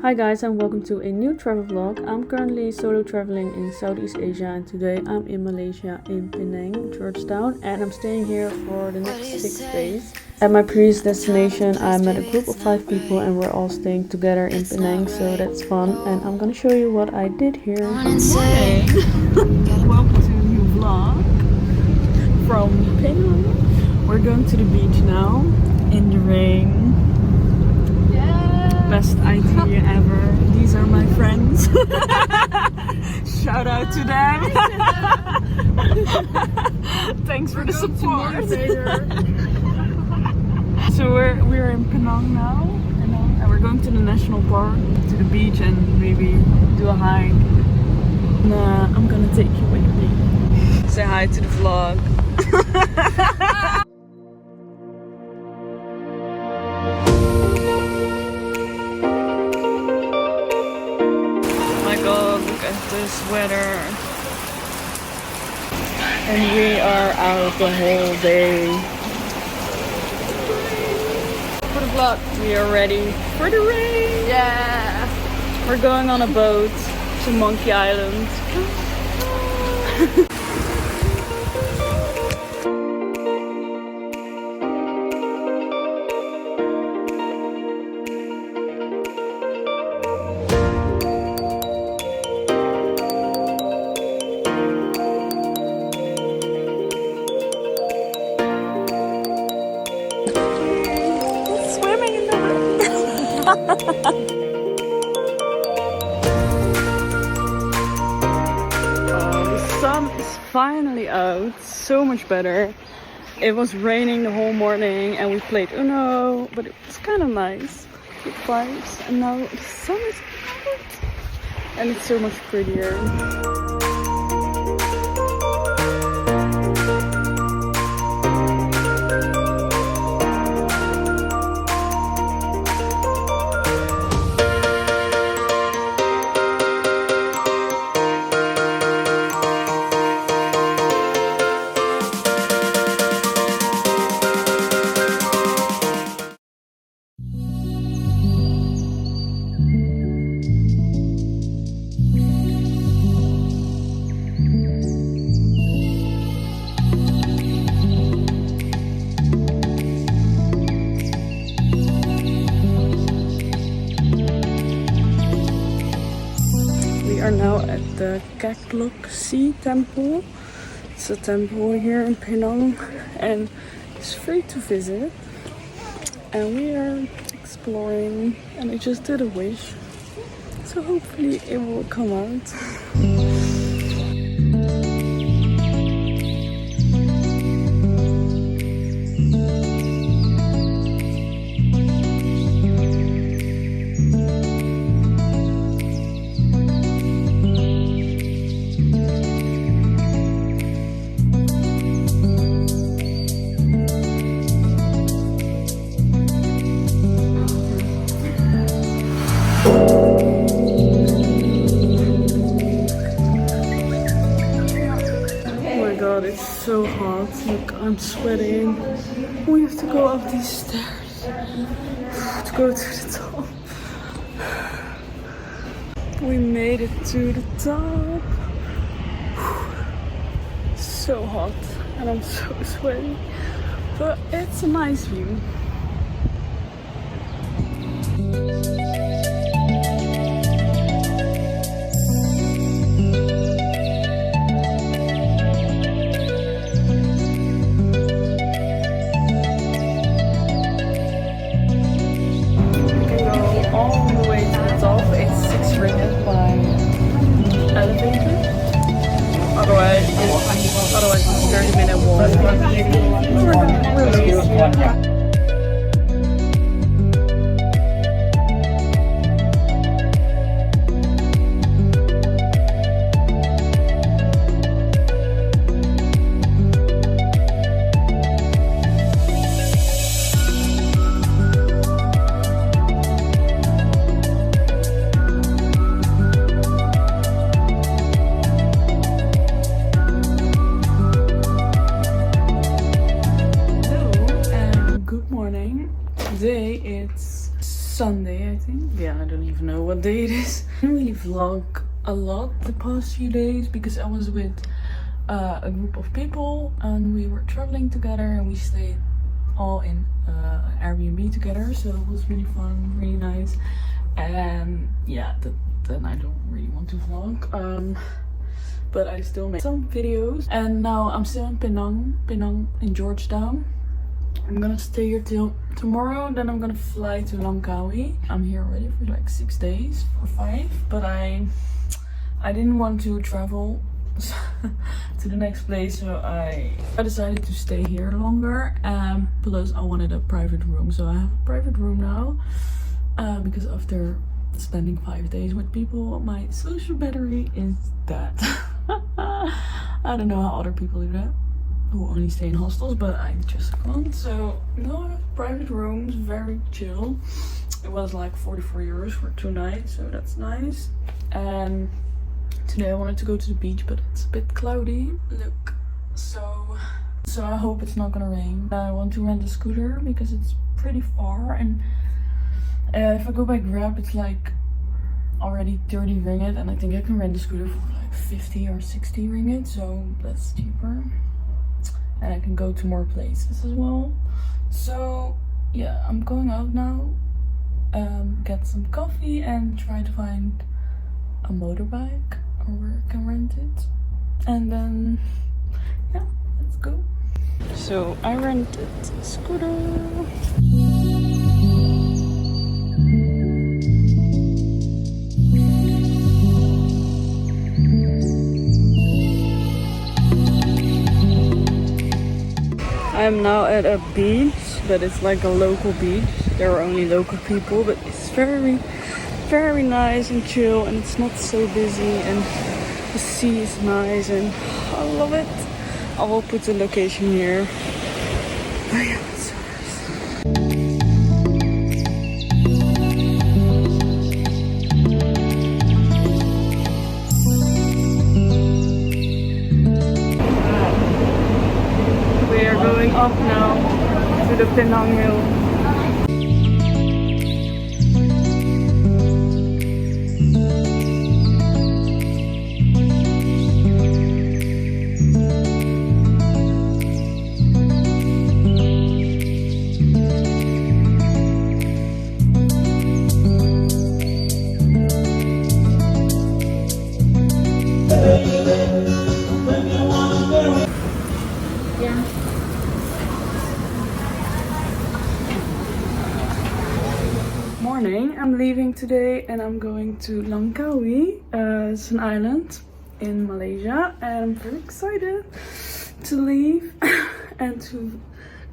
Hi guys, and welcome to a new travel vlog. I'm currently solo traveling in Southeast Asia, and today I'm in Malaysia in Penang, Georgetown, and I'm staying here for the next 6 days. At my previous destination I met a group of 5 people and we're all staying together in Penang, so that's fun, and I'm gonna show you what I did here. Hey. Welcome to a new vlog from Penang. We're going to the beach now in the rain. Best idea ever. These are my friends. Shout out to them. Thanks for the support. So we're in Penang now, and we're going to the national park, to the beach, and maybe do a hike. And I'm gonna take you with me. Say hi to the vlog. Look at this weather, and we are out the whole day. For the vlog, we are ready for the rain. Yeah, we're going on a boat to Monkey Island. The sun is finally out, so much better. It was raining the whole morning and we played Uno, but it was kind of nice, good vibes, and now the sun is out and it's so much prettier. We are now at the Kek Lok Si Temple. It's a temple here in Penang and it's free to visit. And we are exploring, and I just did a wish, so hopefully it will come out. It's so hot. Look, I'm sweating. We have to go up these stairs to go to the top. We made it to the top. So hot and I'm so sweaty, but it's a nice view. Otherwise it's 30-minute walk. Today it's Sunday, I think. Yeah, I don't even know what day it is. I didn't really vlog a lot the past few days because I was with a group of people and we were traveling together and we stayed all in Airbnb together, so it was really fun, really nice. And yeah, then I don't really want to vlog, but I still make some videos. And now I'm still in Penang in Georgetown. I'm gonna stay here till tomorrow, then I'm gonna fly to Langkawi. I'm here already for like 6 days or 5, but I didn't want to travel to the next place, so I decided to stay here longer. Plus I wanted a private room, so I have a private room now, because after spending 5 days with people, my social battery is dead. I don't know how other people do that, who only stay in hostels, but I just can't. So now I have private rooms, very chill. It was like 44 euros for 2 nights, so that's nice. And today I wanted to go to the beach, but it's a bit cloudy. Look, so I hope it's not gonna rain. I want to rent a scooter because it's pretty far, and if I go by Grab, it's like already 30 ringgit, and I think I can rent a scooter for like 50 or 60 ringgit, so that's cheaper. And I can go to more places as well. So yeah, I'm going out now, get some coffee and try to find a motorbike or where I can rent it. And then yeah, let's go. So I rented a scooter. I'm now at a beach, but it's like a local beach. There are only local people, but it's very, very nice and chill, and it's not so busy, and the sea is nice, and I love it. I will put the location here. Oh yeah, it's so nice. We are going up now to the Penang Hill. Morning, I'm leaving today and I'm going to Langkawi. It's an island in Malaysia, and I'm very excited to leave and to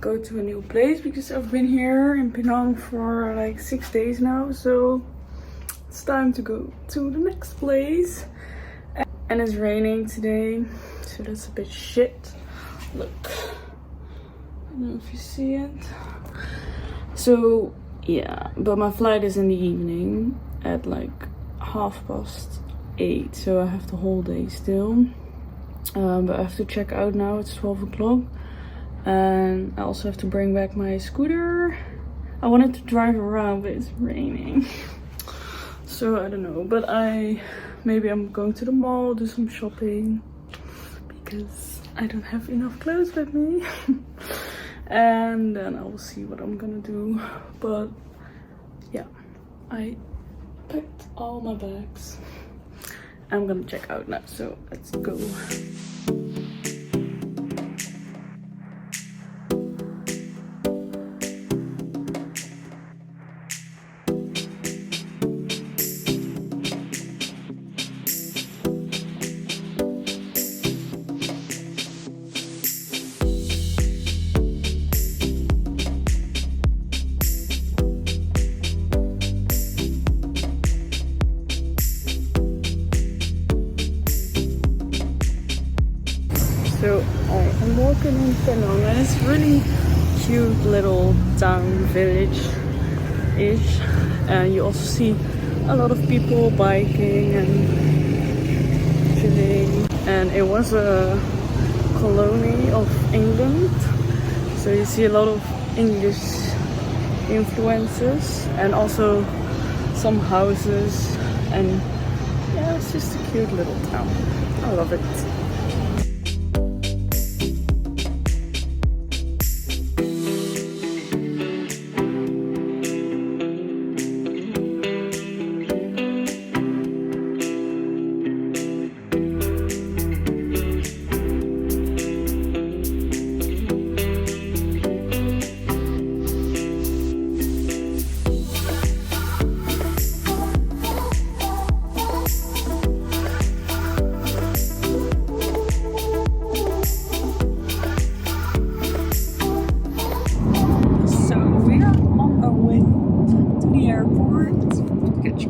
go to a new place because I've been here in Penang for like 6 days now, so it's time to go to the next place. And it's raining today, so that's a bit shit. Look, I don't know if you see it. So yeah, but my flight is in the evening at like 8:30, so I have the whole day still. But I have to check out now, it's 12 o'clock. And I also have to bring back my scooter. I wanted to drive around, but it's raining. So I don't know, but maybe I'm going to the mall, do some shopping, because I don't have enough clothes with me. And then I will see what I'm gonna do. But yeah, I packed all my bags. I'm gonna check out now, so let's go. So I am walking in Penang, and it's really cute little town village-ish. And you also see a lot of people biking and chilling. And it was a colony of England, so you see a lot of English influences, and also some houses, and yeah, it's just a cute little town. I love it.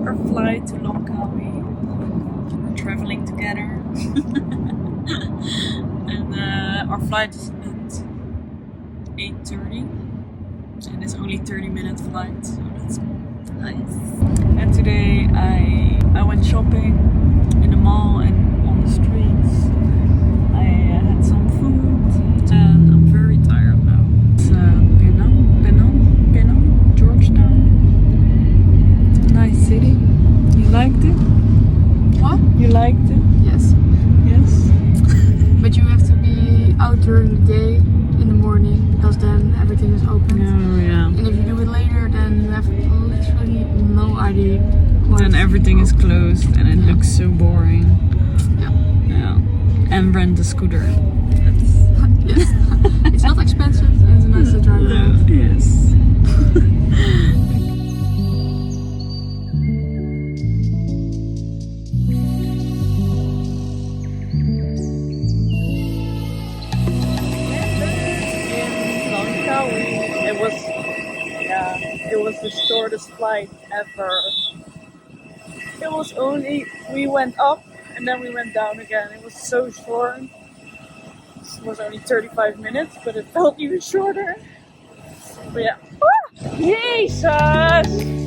Our flight to Langkawi. We're traveling together. And our flight is at 8:30 and it's only 30-minute flight, so that's nice. And today I went shopping in the mall and on the streets. I had some food and I'm very tired now. It's Penang, Georgetown. Nice city. You liked it? What? You liked it? Yes. Yes. But you have to be out during the day in the morning because then everything is open. Oh yeah. And if you do it later, then you have literally no idea. Then everything is closed and it looks so boring. Yeah. Yeah. And rent a scooter. Yes. It's not expensive and it's nice to drive around. Yes. It was the shortest flight ever. It was only, we went up and then we went down again. It was so short. It was only 35 minutes, but it felt even shorter. But yeah. Ah, Jesus!